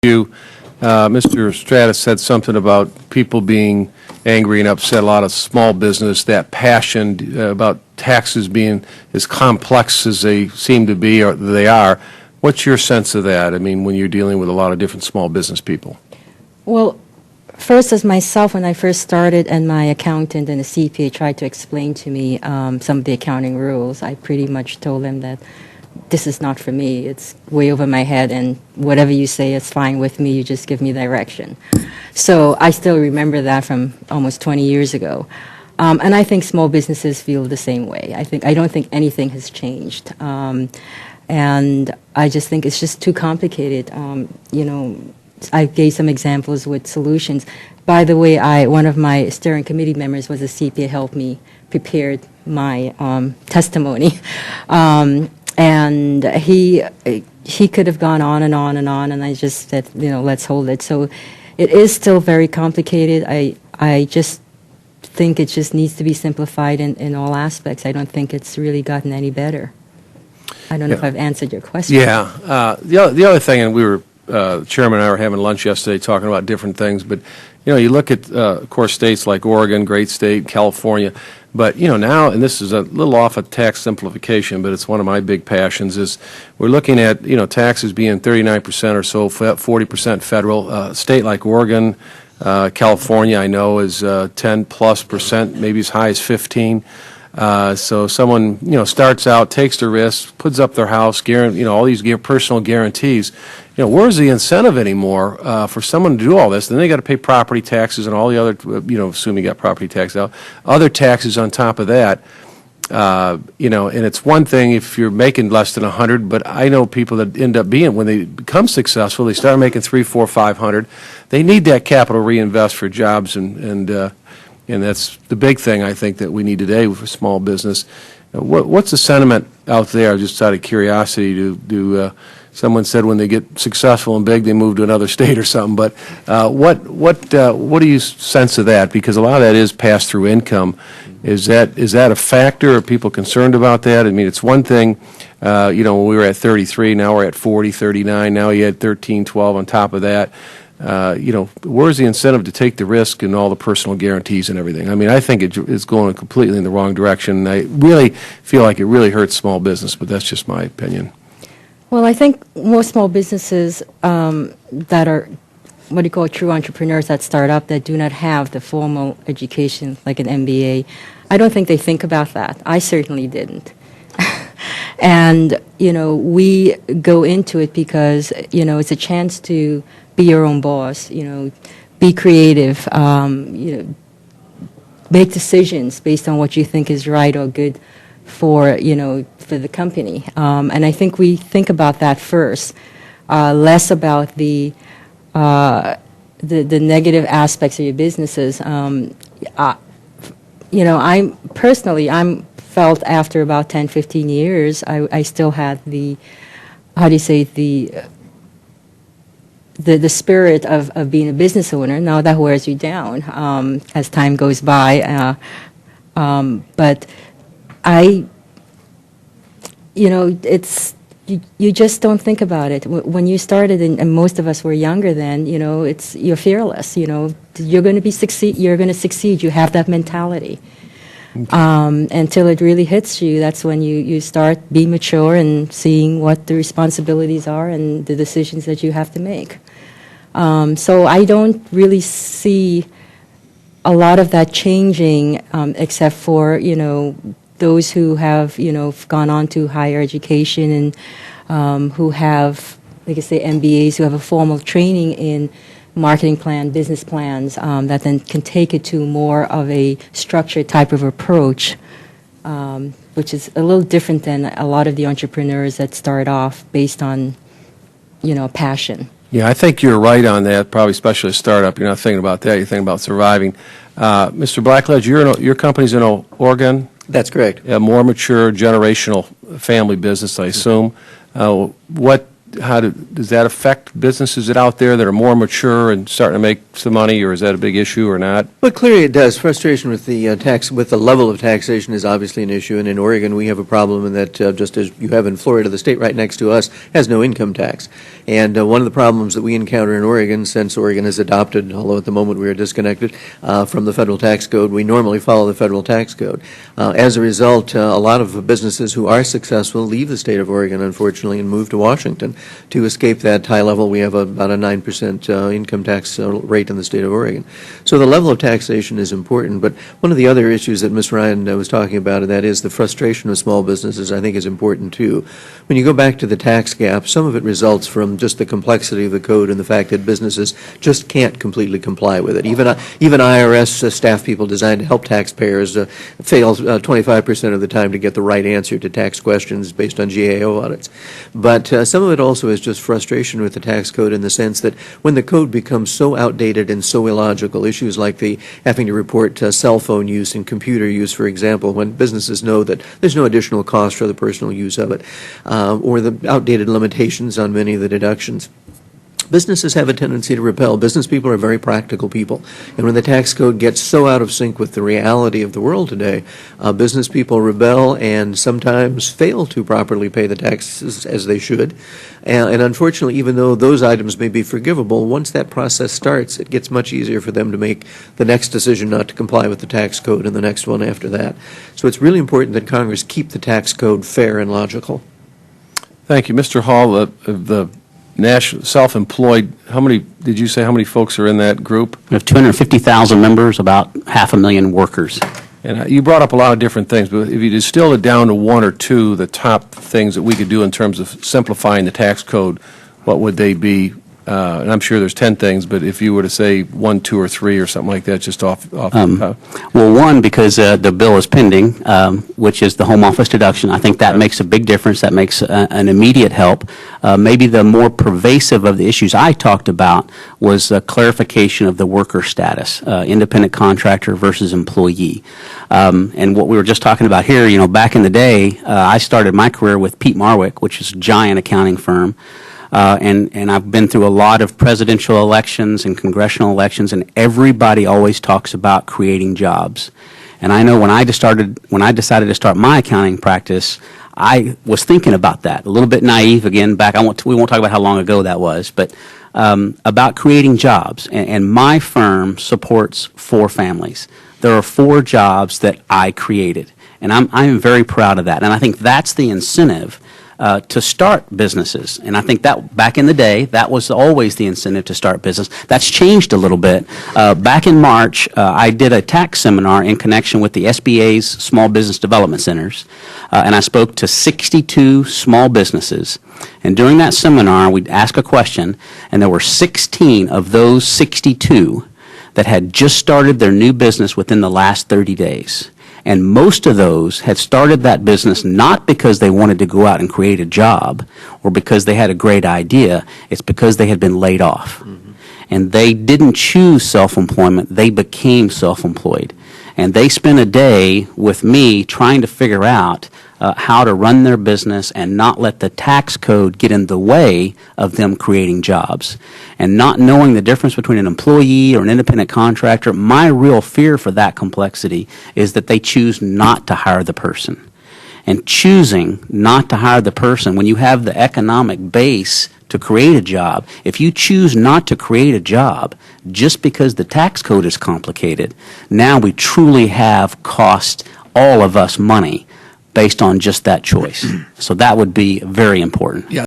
you. Mr. Stratus said something about people being angry and upset, a lot of small business, that passion about taxes being as complex as they seem to be or they are. What's your sense of that? I mean, when you're dealing with a lot of different small business people. Well, first, as myself, when I first started and my accountant and the CPA tried to explain to me some of the accounting rules, I pretty much told them that this is not for me. It's way over my head, and whatever you say is fine with me. You just give me direction. So I still remember that from almost 20 years ago. And I think small businesses feel the same way. I don't think anything has changed. And I just think it's just too complicated. I gave some examples with solutions. By the way, one of my steering committee members was a CPA, helped me prepare my testimony. And he could have gone on and on and on, and I just said, let's hold it. So it is still very complicated. I just think it just needs to be simplified in all aspects. I don't think it's really gotten any better. I don't know if I've answered your question. Yeah. The other thing, and we were, the chairman and I were having lunch yesterday talking about different things, but, you look at, of course, states like Oregon, great state, California, but, now, and this is a little off of tax simplification, but it's one of my big passions, is we're looking at, taxes being 39% or so, 40% federal. A state like Oregon, California, I know, is 10+%, maybe as high as 15. So someone, starts out, takes the risk, puts up their house, all these personal guarantees. Where's the incentive anymore for someone to do all this? Then they got to pay property taxes and all the other, assuming you got property tax out, other taxes on top of that. And it's one thing if you're making less than 100, but I know people that end up being, when they become successful, they start making 300, 400, 500. They need that capital reinvest for jobs, and that's the big thing I think that we need today for small business. What's the sentiment out there? Just out of curiosity, do someone said when they get successful and big, they move to another state or something. But what do you sense of that? Because a lot of that is pass-through income. Is that a factor? Are people concerned about that? I mean, it's one thing. When we were at 33, now we're at 40, 39. Now you had 13, 12 on top of that. Where's the incentive to take the risk and all the personal guarantees and everything? I mean, I think it's going completely in the wrong direction. I really feel like it really hurts small business, but that's just my opinion. Well, I think most small businesses that are what do you call true entrepreneurs that start up that do not have the formal education like an MBA, I don't think they think about that. I certainly didn't. And, we go into it because, it's a chance to be your own boss, be creative, make decisions based on what you think is right or good for, for the company. And I think we think about that first, less about the negative aspects of your businesses. I'm felt after about 10, 15 years, I still had the spirit of being a business owner. Now that wears you down as time goes by. But it's you just don't think about it. When you started, and most of us were younger then, you're fearless. You're going to succeed. You're going to succeed. You have that mentality. Okay. Until it really hits you, that's when you start being mature and seeing what the responsibilities are and the decisions that you have to make. So I don't really see a lot of that changing, except for, those who have, gone on to higher education and who have, like I say, MBAs, who have a formal training in marketing plan, business plans, that then can take it to more of a structured type of approach, which is a little different than a lot of the entrepreneurs that start off based on, passion. Yeah, I think you're right on that, probably especially a startup. You're not thinking about that. You're thinking about surviving. Mr. Blackledge, your company's in Oregon? That's correct. A more mature, generational family business, I assume. Does that affect businesses that out there that are more mature and starting to make some money, or is that a big issue or not? Well, clearly it does. Frustration with the with the level of taxation is obviously an issue, and in Oregon we have a problem in that just as you have in Florida, the state right next to us has no income tax. And one of the problems that we encounter in Oregon, since Oregon has adopted, although at the moment we are disconnected from the federal tax code, we normally follow the federal tax code. As a result, a lot of businesses who are successful leave the state of Oregon, unfortunately, and move to Washington to escape that high level. We have about a 9% income tax rate in the state of Oregon. So the level of taxation is important, but one of the other issues that Ms. Ryan was talking about, and that is the frustration of small businesses, I think is important too. When you go back to the tax gap, some of it results from just the complexity of the code and the fact that businesses just can't completely comply with it. Even IRS staff people designed to help taxpayers fail 25% of the time to get the right answer to tax questions based on GAO audits. But some of it also is just frustration with the tax code in the sense that when the code becomes so outdated and so illogical, issues like the having to report cell phone use and computer use, for example, when businesses know that there's no additional cost for the personal use of it, or the outdated limitations on many of the deductions. Businesses have a tendency to repel. Business people are very practical people. And when the tax code gets so out of sync with the reality of the world today, business people rebel and sometimes fail to properly pay the taxes as they should. And unfortunately, even though those items may be forgivable, once that process starts, it gets much easier for them to make the next decision not to comply with the tax code and the next one after that. So it's really important that Congress keep the tax code fair and logical. Thank you. Mr. Hall, the national self-employed, how many folks are in that group? We have 250,000 members, about 500,000 workers. And you brought up a lot of different things, but if you distill it down to one or two, the top things that we could do in terms of simplifying the tax code, what would they be? And I'm sure there's 10 things, but if you were to say 1, 2, or 3 or something like that, just off Well, one, because the bill is pending, which is the home office deduction. I think that makes a big difference. That makes an immediate help. Maybe the more pervasive of the issues I talked about was clarification of the worker status, independent contractor versus employee. And what we were just talking about here, you know, back in the day, I started my career with Pete Marwick, which is a giant accounting firm. And I've been through a lot of presidential elections and congressional elections, and everybody always talks about creating jobs. And I know when I decided to start my accounting practice, I was thinking about that. A little bit naive, again, we won't talk about how long ago that was, but about creating jobs. And my firm supports 4 families. There are 4 jobs that I created, and I'm very proud of that. And I think that's the incentive to start businesses. And I think that back in the day, that was always the incentive to start business. That's changed a little bit. Back in March, I did a tax seminar in connection with the SBA's Small Business Development Centers, and I spoke to 62 small businesses. And during that seminar, we'd ask a question, and there were 16 of those 62 that had just started their new business within the last 30 days. And most of those had started that business not because they wanted to go out and create a job or because they had a great idea. It's because they had been laid off. Mm-hmm. And they didn't choose self-employment. They became self-employed. And they spent a day with me trying to figure out how to run their business and not let the tax code get in the way of them creating jobs. And not knowing the difference between an employee or an independent contractor, my real fear for that complexity is that they choose not to hire the person. And choosing not to hire the person, when you have the economic base to create a job, if you choose not to create a job just because the tax code is complicated, now we truly have cost all of us money based on just that choice. So that would be very important. Yeah.